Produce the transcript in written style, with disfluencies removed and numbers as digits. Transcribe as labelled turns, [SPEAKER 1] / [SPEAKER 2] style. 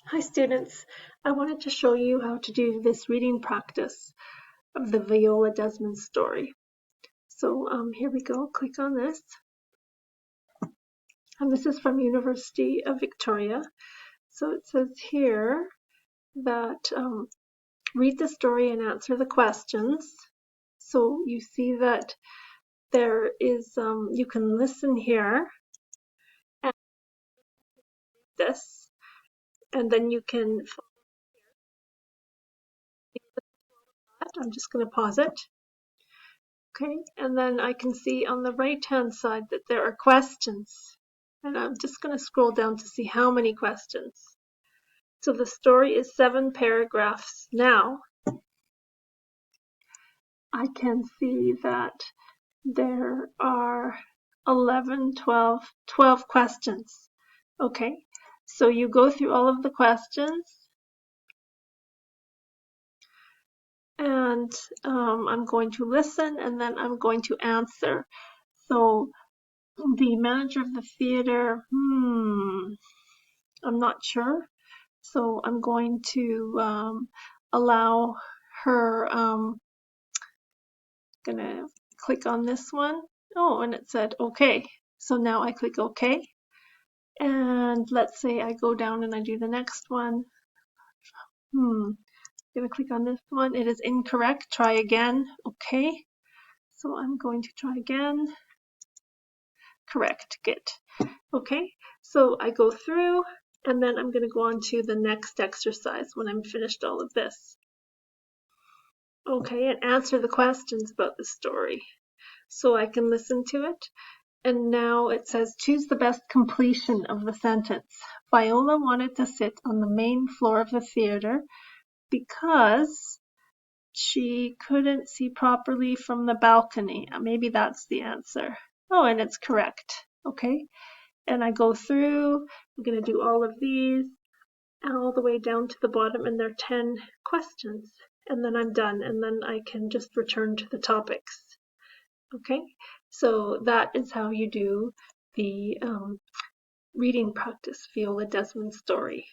[SPEAKER 1] Hi students, I wanted to show you how to do this reading practice of the Viola Desmond story. So here we go, click on this. And this is from University of Victoria. So it says here that read the story and answer the questions. So you see that there is, you can listen here and this, and then you can, I'm just going to pause it. Okay, and then I can see on the right-hand side that there are questions. And I'm just going to scroll down to see how many questions. So the story is 7 paragraphs now. I can see that there are 11, 12 questions. Okay, so you go through all of the questions. And I'm going to listen and then I'm going to answer. So the manager of the theater, I'm not sure. So I'm going to allow her, gonna click on this one. Oh, and it said okay. So now I click okay. And let's say I go down and I do the next one. Gonna click on this one. It is incorrect. Try again. Okay. So I'm going to try again. Correct. Good. Okay. So I go through and then I'm going to go on to the next exercise when I'm finished all of this. Okay, and answer the questions about the story. So I can listen to it. And now it says, choose the best completion of the sentence. Viola wanted to sit on the main floor of the theater because she couldn't see properly from the balcony. Maybe that's the answer. Oh, and it's correct. Okay, and I go through, I'm going to do all of these all the way down to the bottom, and there are 10 questions. And then I'm done, and then I can just return to the topics. Okay, so that is how you do the reading practice Viola Desmond story.